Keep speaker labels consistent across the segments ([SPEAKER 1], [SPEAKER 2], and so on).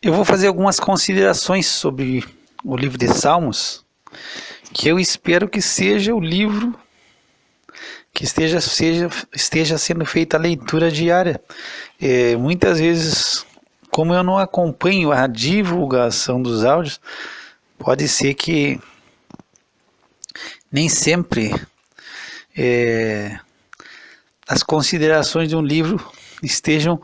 [SPEAKER 1] Eu vou fazer algumas considerações sobre o livro de Salmos, que eu espero que seja o livro que esteja sendo feita a leitura diária. Muitas vezes, como eu não acompanho a divulgação dos áudios, pode ser que nem sempre as considerações de um livro estejam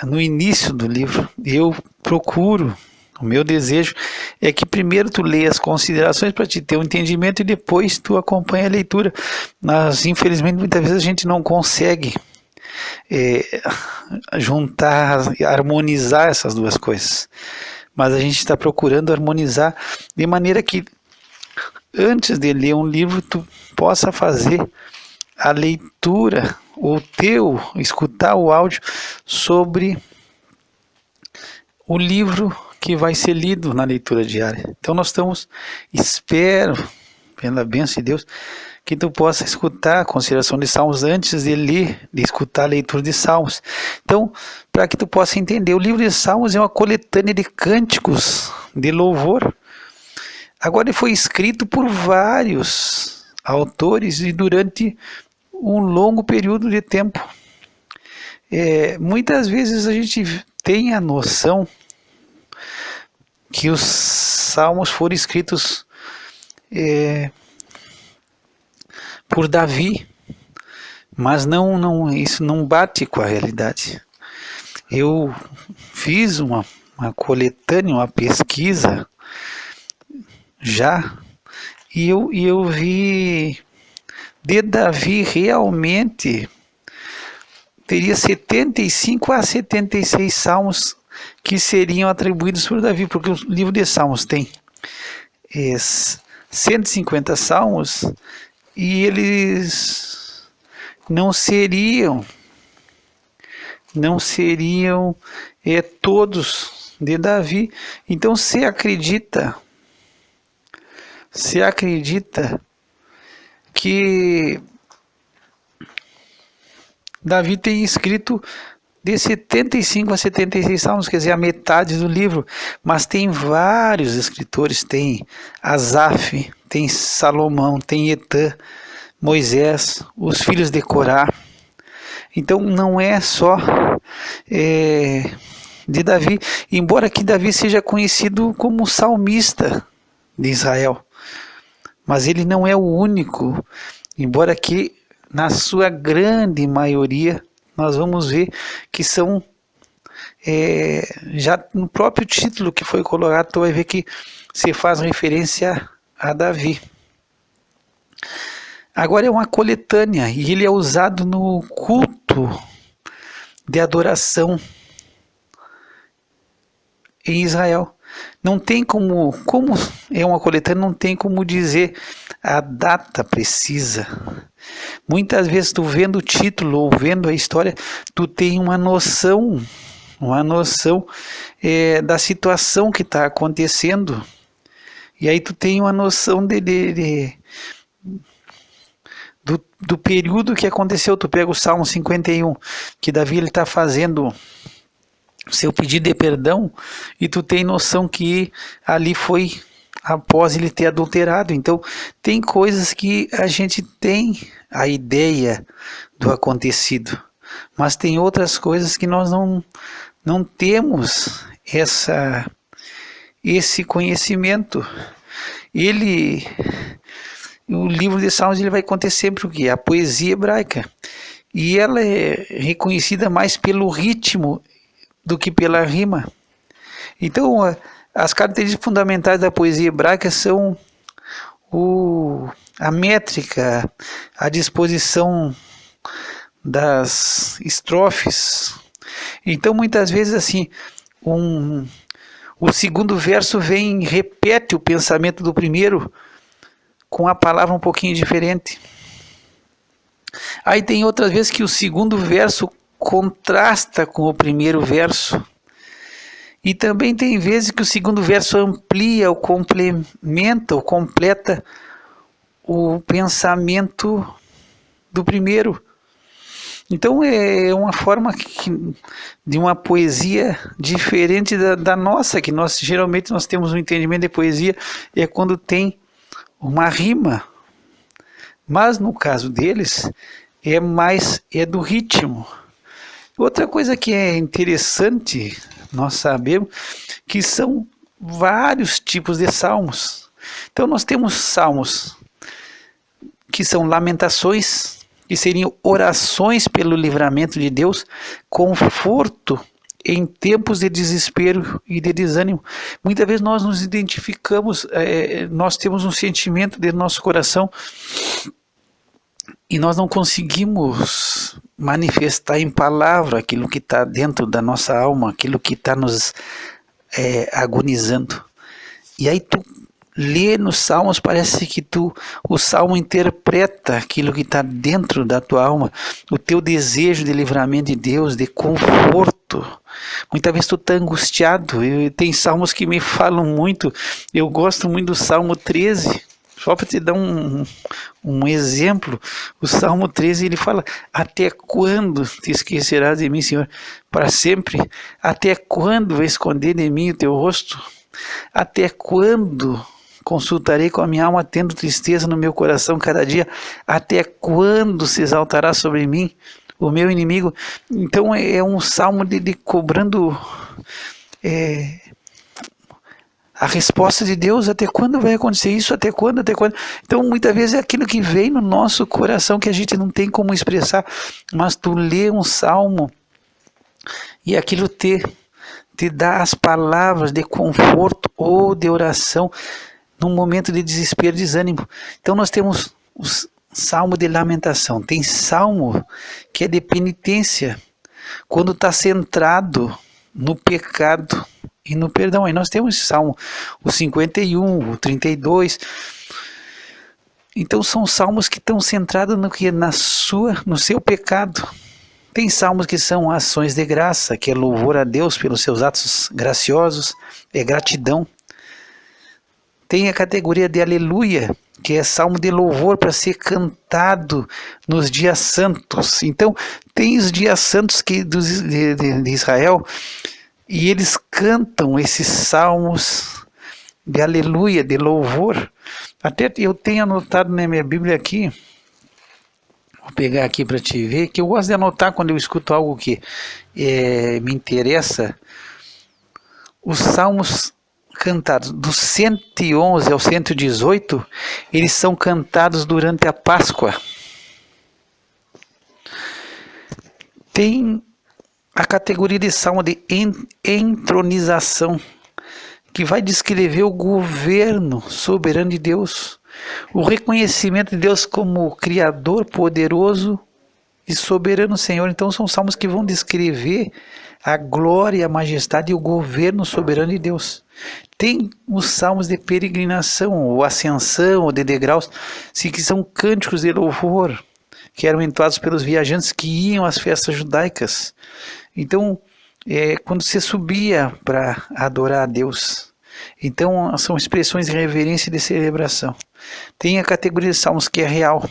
[SPEAKER 1] no início do livro. Eu procuro, o meu desejo é que primeiro tu leia as considerações para te ter um entendimento e depois tu acompanha a leitura. Mas infelizmente muitas vezes a gente não consegue juntar, harmonizar essas duas coisas. Mas a gente está procurando harmonizar de maneira que antes de ler um livro tu possa fazer a leitura ou escutar o áudio sobre o livro que vai ser lido na leitura diária. Então nós espero, pela bênção de Deus, que tu possa escutar a consideração de Salmos antes de escutar a leitura de Salmos. Então, para que tu possa entender, o livro de Salmos é uma coletânea de cânticos de louvor. Agora ele foi escrito por vários autores e durante um longo período de tempo. Muitas vezes a gente tem a noção que os salmos foram escritos por Davi, mas isso não bate com a realidade. Eu fiz uma coletânea, uma pesquisa já, e eu vi de Davi realmente teria 75 a 76 salmos que seriam atribuídos por Davi, porque o livro de Salmos tem 150 salmos e eles não seriam todos de Davi. Então se acredita que Davi tem escrito de 75 a 76 salmos, quer dizer, a metade do livro, mas tem vários escritores, tem Asaf, tem Salomão, tem Etã, Moisés, os filhos de Corá. Então não é só de Davi, embora que Davi seja conhecido como salmista de Israel, mas ele não é o único, embora que na sua grande maioria nós vamos ver que são, já no próprio título que foi colocado, tu vai ver que se faz referência a Davi. Agora é uma coletânea e ele é usado no culto de adoração em Israel. Não tem como é uma coletânea, não tem como dizer a data precisa. Muitas vezes tu vendo o título ou vendo a história, tu tem uma noção da situação que está acontecendo, e aí tu tem uma noção do período que aconteceu. Tu pega o Salmo 51, que Davi está fazendo seu pedido de perdão, e tu tem noção que ali foi após ele ter adulterado. Então tem coisas que a gente tem a ideia do acontecido, mas tem outras coisas que nós não temos esse conhecimento. O livro de Salmos ele vai conter sempre o que? A poesia hebraica, e ela é reconhecida mais pelo ritmo do que pela rima. Então as características fundamentais da poesia hebraica são a métrica, a disposição das estrofes. Então muitas vezes assim, o segundo verso repete o pensamento do primeiro com a palavra um pouquinho diferente. Aí tem outras vezes que o segundo verso contrasta com o primeiro verso. E também tem vezes que o segundo verso amplia, ou complementa, ou completa o pensamento do primeiro. Então é uma forma de uma poesia diferente da nossa, que nós geralmente nós temos um entendimento de poesia, é quando tem uma rima. Mas no caso deles, é do ritmo. Outra coisa que é interessante, nós sabemos que são vários tipos de salmos. Então nós temos salmos que são lamentações, que seriam orações pelo livramento de Deus, conforto em tempos de desespero e de desânimo. Muitas vezes nós nos identificamos, nós temos um sentimento dentro do nosso coração e nós não conseguimos manifestar em palavra aquilo que está dentro da nossa alma, aquilo que está nos agonizando. E aí tu lê nos salmos, parece que o salmo interpreta aquilo que está dentro da tua alma, o teu desejo de livramento de Deus, de conforto. Muitas vezes tu está angustiado, tem salmos que me falam muito, eu gosto muito do Salmo 13, só para te dar um exemplo, o Salmo 13 ele fala: até quando te esquecerás de mim, Senhor? Para sempre? Até quando vai esconder de mim o teu rosto? Até quando consultarei com a minha alma, tendo tristeza no meu coração cada dia? Até quando se exaltará sobre mim o meu inimigo? Então é um salmo de cobrando a resposta de Deus. Até quando vai acontecer isso? Até quando? Até quando? Então muitas vezes é aquilo que vem no nosso coração que a gente não tem como expressar, mas tu lê um salmo e aquilo te dá as palavras de conforto ou de oração num momento de desespero, desânimo. Então nós temos o salmo de lamentação, tem salmo que é de penitência, quando está centrado no pecado e no perdão. Aí nós temos esse salmo, o 51, o 32. Então são salmos que estão centrados no seu pecado. Tem salmos que são ações de graça, que é louvor a Deus pelos seus atos graciosos, é gratidão. Tem a categoria de aleluia, que é salmo de louvor para ser cantado nos dias santos. Então, tem os dias santos de Israel, e eles cantam esses salmos de aleluia, de louvor. Até eu tenho anotado na minha Bíblia aqui, vou pegar aqui para te ver, que eu gosto de anotar quando eu escuto algo que me interessa. Os salmos cantados do 111 ao 118, eles são cantados durante a Páscoa. Tem a categoria de salmo de entronização, que vai descrever o governo soberano de Deus, o reconhecimento de Deus como Criador poderoso e soberano Senhor. Então são salmos que vão descrever a glória, a majestade e o governo soberano de Deus. Tem os salmos de peregrinação, ou ascensão, ou de degraus, que são cânticos de louvor, que eram entoados pelos viajantes que iam às festas judaicas. Então, quando você subia para adorar a Deus, então são expressões de reverência e de celebração. Tem a categoria de salmos que é real,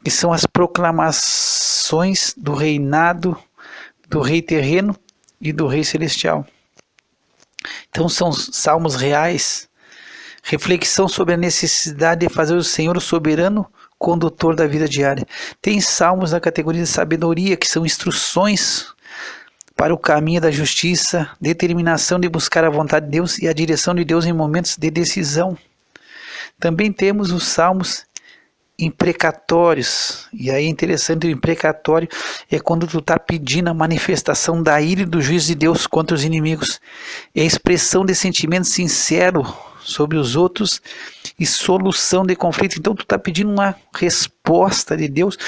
[SPEAKER 1] que são as proclamações do reinado do rei terreno e do rei celestial. Então são salmos reais, reflexão sobre a necessidade de fazer o Senhor o soberano condutor da vida diária. Tem salmos da categoria de sabedoria, que são instruções para o caminho da justiça, determinação de buscar a vontade de Deus e a direção de Deus em momentos de decisão. Também temos os salmos imprecatórios, e aí é interessante, o imprecatório é quando tu está pedindo a manifestação da ira e do juízo de Deus contra os inimigos, é a expressão de sentimento sincero sobre os outros e solução de conflito. Então tu está pedindo uma resposta de Deus,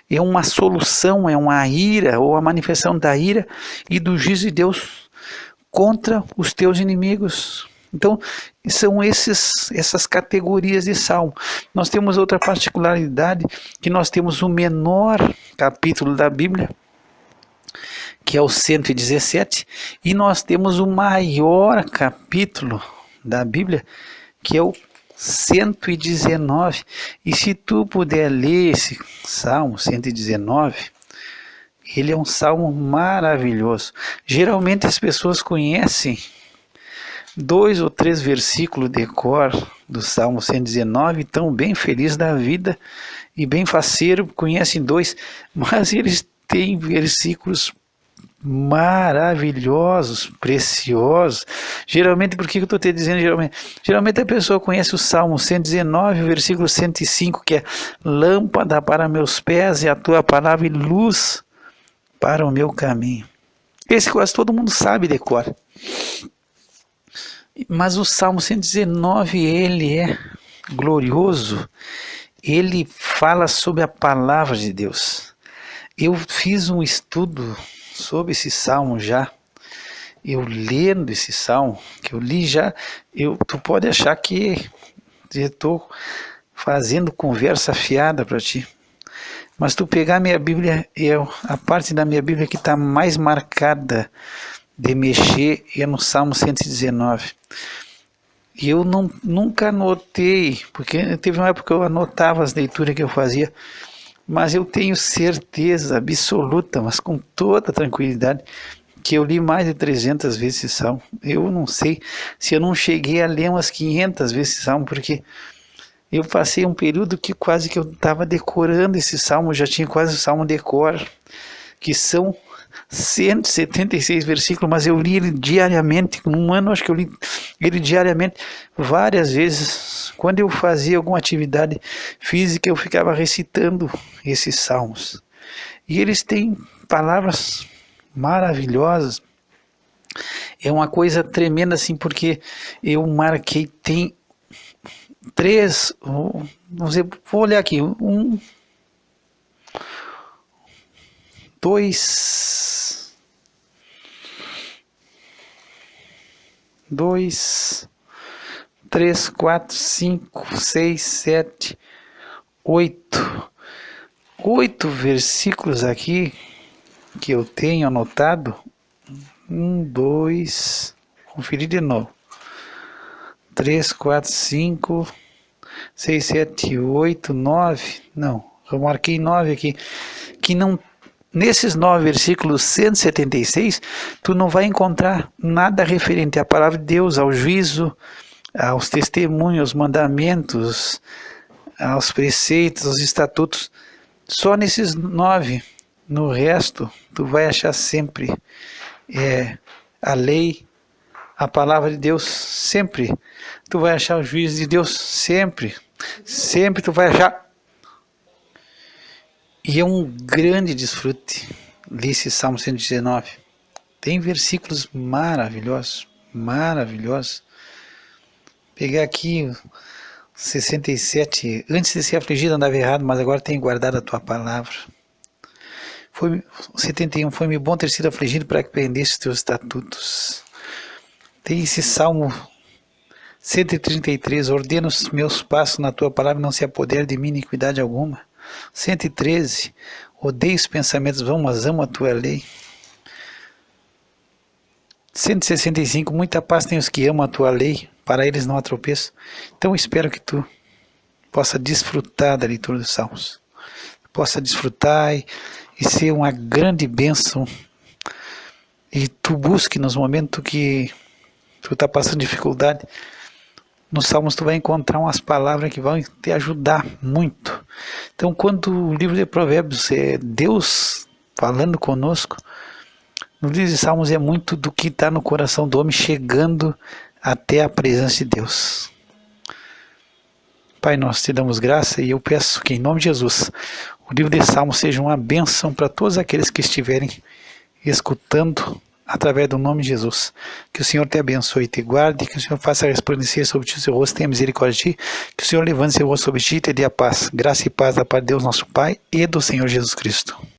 [SPEAKER 1] é uma solução, é uma ira, ou a manifestação da ira e do juízo de Deus contra os teus inimigos. Então, são essas categorias de salmo. Nós temos outra particularidade, que nós temos o menor capítulo da Bíblia, que é o 117, e nós temos o maior capítulo da Bíblia, que é o 119. E se tu puder ler esse Salmo 119, Ele é um salmo maravilhoso. Geralmente as pessoas conhecem 2 ou 3 versículos de cor do Salmo 119, estão bem felizes da vida e bem faceiro, conhecem 2, mas eles têm versículos maravilhosos, preciosos. Geralmente, por que eu estou te dizendo geralmente? Geralmente a pessoa conhece o Salmo 119, o versículo 105, que é lâmpada para meus pés e a tua palavra e luz para o meu caminho. Esse quase todo mundo sabe de cor. Mas o Salmo 119, ele é glorioso. Ele fala sobre a palavra de Deus. Eu fiz um estudo sobre esse salmo já. Eu lendo esse salmo, que eu li já, tu pode achar que eu estou fazendo conversa fiada para ti. Mas tu pegar a minha Bíblia, a parte da minha Bíblia que está mais marcada de mexer é no Salmo 119. E eu nunca anotei, porque teve uma época que eu anotava as leituras que eu fazia, mas eu tenho certeza absoluta, mas com toda tranquilidade, que eu li mais de 300 vezes esse salmo. Eu não sei se eu não cheguei a ler umas 500 vezes esse salmo, porque eu passei um período que quase que eu estava decorando esse salmo, já tinha quase o salmo de cor, que são 176 versículos, mas eu li ele diariamente. Num ano acho que eu li ele diariamente várias vezes. Quando eu fazia alguma atividade física, eu ficava recitando esses salmos. E eles têm palavras maravilhosas. É uma coisa tremenda assim, porque eu marquei, tem 3, vamos dizer, vou olhar aqui, 1, 2, 3, 4, 5, 6, 7, 8 versículos aqui que eu tenho anotado. 1, 2, conferir de novo. 3, 4, 5, 6, 7, 8, 9. Não, eu marquei 9 aqui. Que não, nesses 9 versículos 176, tu não vai encontrar nada referente à palavra de Deus, ao juízo, aos testemunhos, aos mandamentos, aos preceitos, aos estatutos. Só nesses 9. No resto, tu vai achar sempre a lei, a palavra de Deus, sempre. Tu vai achar o juízo de Deus, sempre. Sempre tu vai achar. E é um grande desfrute ler esse Salmo 119. Tem versículos maravilhosos, maravilhosos. Pegar aqui 67, antes de ser afligido andava errado, mas agora tenho guardado a tua palavra. 71, foi-me bom ter sido afligido para que aprendesse os teus estatutos. Tem esse Salmo 133, ordena os meus passos na tua palavra, não se apodere de mim iniquidade alguma. 113, odeio os pensamentos vãos, mas amo a tua lei. 165, muita paz tem os que amam a tua lei, para eles não há tropeço. Então espero que tu possa desfrutar da leitura dos Salmos, possa desfrutar e ser uma grande bênção, e tu busque nos momentos que tu está passando dificuldade. Nos Salmos tu vai encontrar umas palavras que vão te ajudar muito. Então, quando o livro de Provérbios é Deus falando conosco, no livro de Salmos é muito do que está no coração do homem, chegando até a presença de Deus. Pai, nós te damos graça e eu peço que, em nome de Jesus, o livro de Salmos seja uma bênção para todos aqueles que estiverem escutando através do nome de Jesus. Que o Senhor te abençoe e te guarde, que o Senhor faça resplandecer sobre ti o seu rosto, tenha misericórdia de ti, que o Senhor levante seu rosto sobre ti e te dê a paz. Graça e paz da parte de Deus nosso Pai e do Senhor Jesus Cristo.